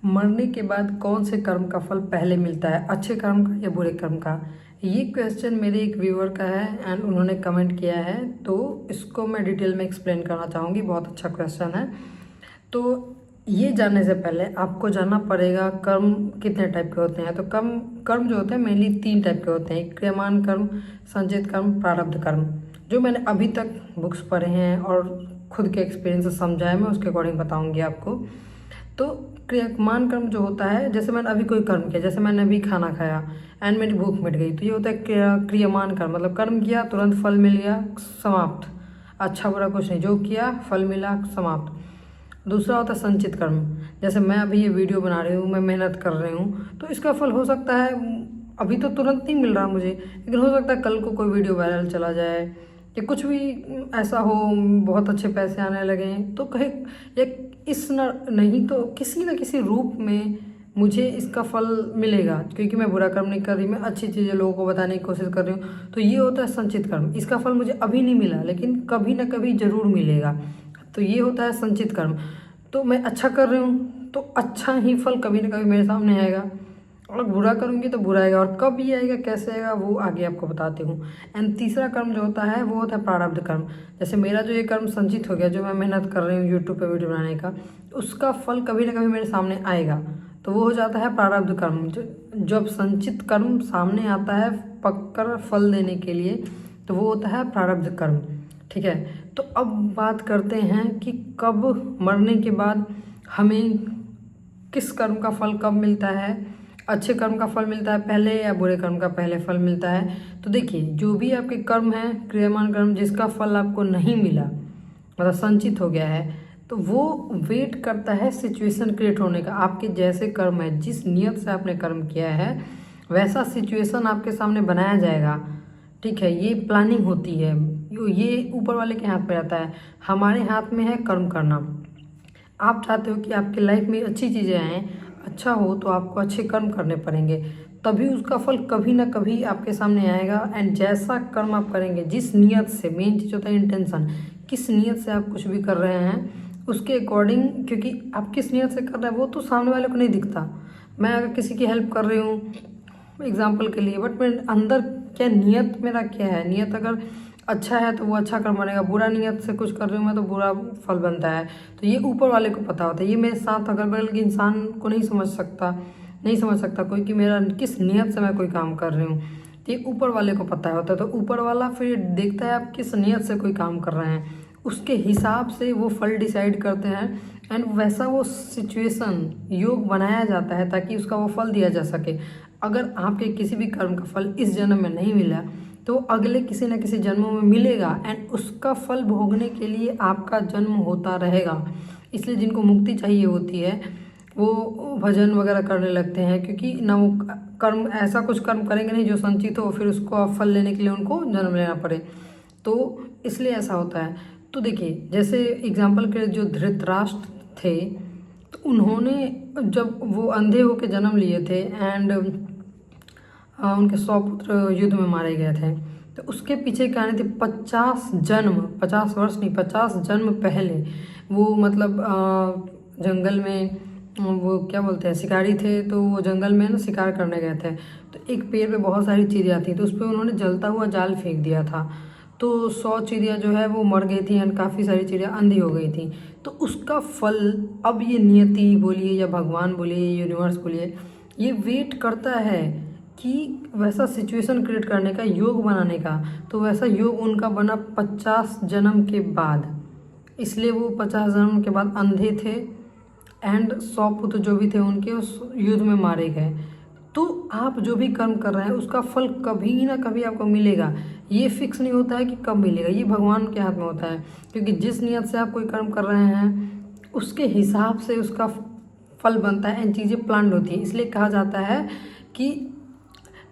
मरने के बाद कौन से कर्म का फल पहले मिलता है, अच्छे कर्म का या बुरे कर्म का? ये क्वेश्चन मेरे एक व्यूअर का है एंड उन्होंने कमेंट किया है, तो इसको मैं डिटेल में एक्सप्लेन करना चाहूँगी। बहुत अच्छा क्वेश्चन है। तो ये जानने से पहले आपको जानना पड़ेगा कर्म कितने टाइप के होते हैं। तो कर्म जो होते हैं मेनली 3 टाइप के होते हैं, क्रियमान कर्म, संचित कर्म, प्रारब्ध कर्म। जो मैंने अभी तक बुक्स पढ़े हैं और खुद के एक्सपीरियंस से समझा है, मैं उसके अकॉर्डिंग बताऊंगी आपको। तो क्रियमान कर्म जो होता है, जैसे मैंने अभी कोई कर्म किया, जैसे मैंने अभी खाना खाया एंड मेरी भूख मिट गई, तो ये होता है क्रियमान कर्म। मतलब कर्म किया, तुरंत फल मिल गया, समाप्त। अच्छा बुरा कुछ नहीं, जो किया फल मिला, समाप्त। दूसरा होता है संचित कर्म। जैसे मैं अभी ये वीडियो बना रही हूँ, मैं मेहनत कर रही हूँ, तो इसका फल हो सकता है अभी तो तुरंत नहीं मिल रहा मुझे, लेकिन हो सकता है कल को कोई वीडियो वायरल चला जाए या कुछ भी ऐसा हो, बहुत अच्छे पैसे आने लगे, तो कहे या नहीं तो किसी न किसी रूप में मुझे इसका फल मिलेगा, क्योंकि मैं बुरा कर्म नहीं कर रही, मैं अच्छी चीज़ें लोगों को बताने की कोशिश कर रही हूँ। तो ये होता है संचित कर्म। इसका फल मुझे अभी नहीं मिला, लेकिन कभी ना कभी ज़रूर मिलेगा। तो ये होता है संचित कर्म। तो मैं अच्छा कर रही हूँ तो अच्छा ही फल कभी ना कभी मेरे सामने आएगा, और बुरा करूँगी तो बुरा आएगा। और कब ये आएगा, कैसे आएगा, वो आगे आपको बताती हूँ। एंड तीसरा कर्म जो होता है वो होता है प्रारब्ध कर्म। जैसे मेरा जो ये कर्म संचित हो गया, जो मैं मेहनत कर रही हूँ यूट्यूब पे वीडियो बनाने का, उसका फल कभी ना कभी मेरे सामने आएगा, तो वो हो जाता है प्रारब्ध कर्म। जब संचित कर्म सामने आता है पककर फल देने के लिए, तो वो होता है प्रारब्ध कर्म। ठीक है। तो अब बात करते हैं कि कब मरने के बाद हमें किस कर्म का फल कब मिलता है, अच्छे कर्म का फल मिलता है पहले या बुरे कर्म का पहले फल मिलता है। तो देखिए, जो भी आपके कर्म हैं, क्रियमान कर्म, जिसका फल आपको नहीं मिला, मतलब संचित हो गया है, तो वो वेट करता है सिचुएशन क्रिएट होने का। आपके जैसे कर्म है, जिस नियत से आपने कर्म किया है, वैसा सिचुएशन आपके सामने बनाया जाएगा। ठीक है, ये प्लानिंग होती है, ये ऊपर वाले के हाथ में रहता है। हमारे हाथ में है कर्म करना। आप चाहते हो कि आपकी लाइफ में अच्छी चीज़ें आएँ, अच्छा हो, तो आपको अच्छे कर्म करने पड़ेंगे, तभी उसका फल कभी ना कभी आपके सामने आएगा। एंड जैसा कर्म आप करेंगे, जिस नियत से, मेन चीज़ होता है इंटेंशन, किस नियत से आप कुछ भी कर रहे हैं उसके अकॉर्डिंग, क्योंकि आप किस नियत से कर रहे हैं वो तो सामने वाले को नहीं दिखता। मैं अगर किसी की हेल्प कर रही हूँ एग्जाम्पल के लिए, बट मेरे अंदर क्या नियत, मेरा क्या है, नियत अगर अच्छा है तो वो अच्छा कर्म बनेगा, बुरा नियत से कुछ कर रही हूँ मैं तो बुरा फल बनता है। तो ये ऊपर वाले को पता होता है, ये मेरे साथ अगल बगल के इंसान को नहीं समझ सकता कोई कि मेरा किस नियत से मैं कोई काम कर रही हूँ। तो ये ऊपर वाले को पता होता है। तो ऊपर वाला फिर देखता है आप किस नियत से कोई काम कर रहे हैं, उसके हिसाब से वो फल डिसाइड करते हैं। एंड वैसा वो सिचुएशन, योग बनाया जाता है ताकि उसका वो फल दिया जा सके। अगर आपके किसी भी कर्म का फल इस जन्म में नहीं मिला, तो अगले किसी न किसी जन्मों में मिलेगा, एंड उसका फल भोगने के लिए आपका जन्म होता रहेगा। इसलिए जिनको मुक्ति चाहिए होती है वो भजन वगैरह करने लगते हैं, क्योंकि ना वो कर्म, ऐसा कुछ कर्म करेंगे नहीं जो संचित हो, फिर उसको फल लेने के लिए उनको जन्म लेना पड़े। तो इसलिए ऐसा होता है। तो देखिए, जैसे एग्जाम्पल के जो धृतराष्ट्र थे, तो उन्होंने जब वो अंधे होकर जन्म लिए थे एंड उनके 100 पुत्र युद्ध में मारे गए थे, तो उसके पीछे कहानी थी 50 जन्म, 50 वर्ष नहीं, 50 जन्म पहले वो मतलब जंगल में, वो क्या बोलते हैं, शिकारी थे, तो वो जंगल में ना शिकार करने गए थे। तो एक पेड़ पे बहुत सारी चिड़िया थी, तो उस पर उन्होंने जलता हुआ जाल फेंक दिया था। तो 100 चिड़िया जो है वो मर गई थी एंड काफ़ी सारी चिड़िया अंधी हो गई थी। तो उसका फल, अब ये नियति बोलिए या भगवान बोलिए, यूनिवर्स बोलिए, ये वेट करता है कि वैसा सिचुएशन क्रिएट करने का, योग बनाने का। तो वैसा योग उनका बना 50 जन्म के बाद, इसलिए वो 50 जन्म के बाद अंधे थे एंड 100 पुत्र जो भी थे उनके उस युद्ध में मारे गए। तो आप जो भी कर्म कर रहे हैं उसका फल कभी ना कभी आपको मिलेगा। ये फिक्स नहीं होता है कि कब मिलेगा, ये भगवान के हाथ में होता है, क्योंकि जिस नियत से आप कोई कर्म कर रहे हैं उसके हिसाब से उसका फल बनता है एंड चीज़ें प्लान्ड होती है। इसलिए कहा जाता है कि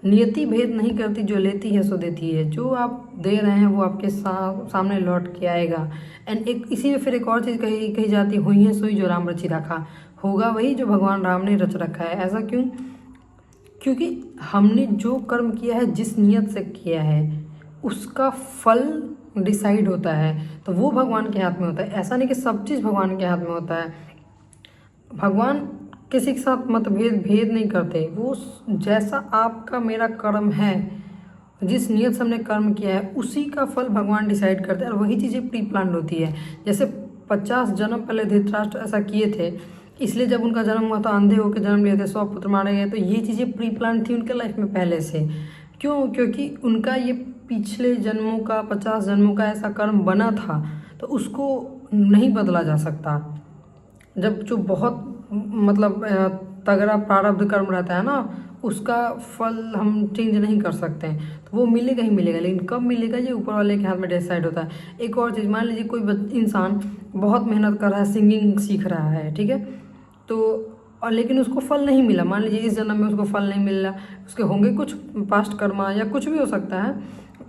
नियति भेद नहीं करती, जो लेती है सो देती है। जो आप दे रहे हैं वो आपके सामने लौट के आएगा। एंड एक इसी में फिर एक और चीज़ कही जाती है, हुई है सोई जो राम रचि रखा, होगा वही जो भगवान राम ने रच रखा है। ऐसा क्यों? क्योंकि हमने जो कर्म किया है, जिस नियत से किया है, उसका फल डिसाइड होता है, तो वो भगवान के हाथ में होता है। ऐसा नहीं कि सब चीज़ भगवान के हाथ में होता है। भगवान किसी के साथ मतभेद भेद नहीं करते। वो जैसा आपका मेरा कर्म है, जिस नियत से हमने कर्म किया है उसी का फल भगवान डिसाइड करते हैं, और वही चीज़ें प्री प्लान्ड होती है। जैसे 50 जन्म पहले धृतराष्ट्र ऐसा किए थे, इसलिए जब उनका जन्म हुआ था अंधे होकर जन्म लिए थे, 100 पुत्र मारे गए, तो ये चीज़ें प्री प्लान थी उनके लाइफ में पहले से। क्यों? क्योंकि उनका ये पिछले जन्मों का 50 जन्मों का ऐसा कर्म बना था, तो उसको नहीं बदला जा सकता। जब जो बहुत मतलब तगड़ा प्रारब्ध कर्म रहता है ना, उसका फल हम चेंज नहीं कर सकते हैं, तो वो मिलेगा ही मिलेगा, लेकिन कब मिलेगा ये ऊपर वाले के हाथ में डिसाइड होता है। एक और चीज़, मान लीजिए कोई इंसान बहुत मेहनत कर रहा है, सिंगिंग सीख रहा है, ठीक है, तो और लेकिन उसको फल नहीं मिला, मान लीजिए इस जन्म में उसको फल नहीं मिल रहा, उसके होंगे कुछ पास्ट कर्मा या कुछ भी हो सकता है,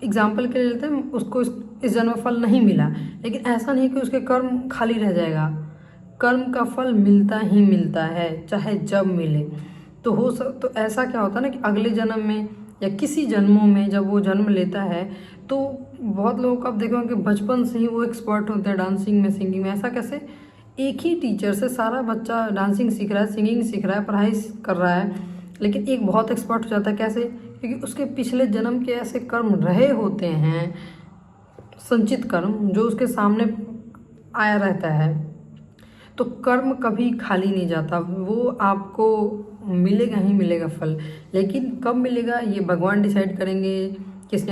एग्जाम्पल के लिए लेते हैं, उसको इस जन्म में फल नहीं मिला, लेकिन ऐसा नहीं कि उसके कर्म खाली रह जाएगा। कर्म का फल मिलता ही मिलता है, चाहे जब मिले। तो ऐसा क्या होता है ना कि अगले जन्म में या किसी जन्मों में जब वो जन्म लेता है, तो बहुत लोगों को आप देखोगे कि बचपन से ही वो एक्सपर्ट होते हैं डांसिंग में, सिंगिंग में। ऐसा कैसे? एक ही टीचर से सारा बच्चा डांसिंग सीख रहा है, सिंगिंग सीख रहा है, पढ़ाई कर रहा है, लेकिन एक बहुत एक्सपर्ट हो जाता है। कैसे? क्योंकि उसके पिछले जन्म के ऐसे कर्म रहे होते हैं, संचित कर्म, जो उसके सामने आया रहता है। तो कर्म कभी खाली नहीं जाता, वो आपको मिलेगा ही मिलेगा फल, लेकिन कब मिलेगा ये भगवान डिसाइड करेंगे। किस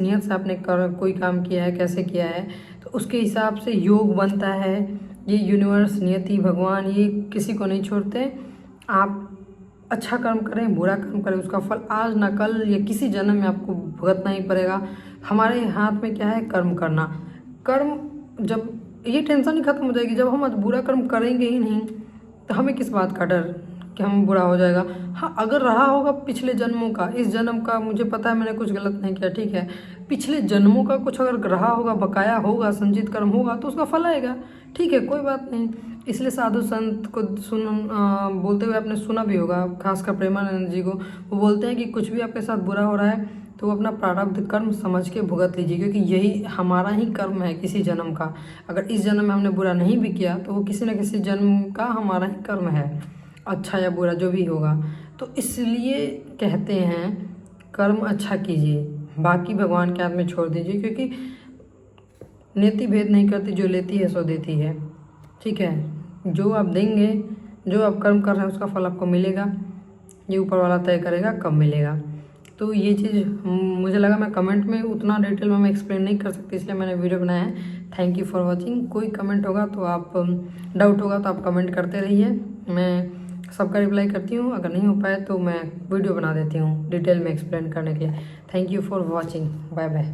नियत से आपने कोई काम किया है, कैसे किया है, तो उसके हिसाब से योग बनता है। ये यूनिवर्स, नियति, भगवान, ये किसी को नहीं छोड़ते। आप अच्छा कर्म करें, बुरा कर्म करें, उसका फल आज ना कल या किसी जन्म में आपको भुगतना ही पड़ेगा। हमारे हाथ में क्या है? कर्म करना। कर्म जब ये टेंशन ही खत्म हो जाएगी, जब हम आज बुरा कर्म करेंगे ही नहीं, तो हमें किस बात का डर कि हम बुरा हो जाएगा। हाँ, अगर रहा होगा पिछले जन्मों का, इस जन्म का मुझे पता है मैंने कुछ गलत नहीं किया, ठीक है, पिछले जन्मों का कुछ अगर रहा होगा, बकाया होगा, संचित कर्म होगा, तो उसका फल आएगा, ठीक है, कोई बात नहीं। इसलिए साधु संत को बोलते हुए आपने सुना भी होगा, खासकर प्रेमानंद जी को, वो बोलते हैं कि कुछ भी आपके साथ बुरा हो रहा है तो अपना प्रारब्ध कर्म समझ के भुगत लीजिए, क्योंकि यही हमारा ही कर्म है किसी जन्म का। अगर इस जन्म में हमने बुरा नहीं भी किया, तो वो किसी न किसी जन्म का हमारा ही कर्म है, अच्छा या बुरा जो भी होगा। तो इसलिए कहते हैं कर्म अच्छा कीजिए, बाकी भगवान के हाथ में छोड़ दीजिए, क्योंकि नेति भेद नहीं करती, जो लेती है सो देती है, ठीक है। जो आप देंगे, जो आप कर्म कर रहे हैं, उसका फल आपको मिलेगा, ये ऊपर वाला तय करेगा कब मिलेगा। तो ये चीज़ मुझे लगा मैं कमेंट में उतना डिटेल में मैं एक्सप्लेन नहीं कर सकती, इसलिए मैंने वीडियो बनाया है। Thank you for watching. कोई कमेंट होगा तो आप, डाउट होगा तो आप कमेंट करते रहिए, मैं सबका रिप्लाई करती हूँ। अगर नहीं हो पाए तो मैं वीडियो बना देती हूँ डिटेल में एक्सप्लेन करने के लिए। Thank you for watching, bye bye.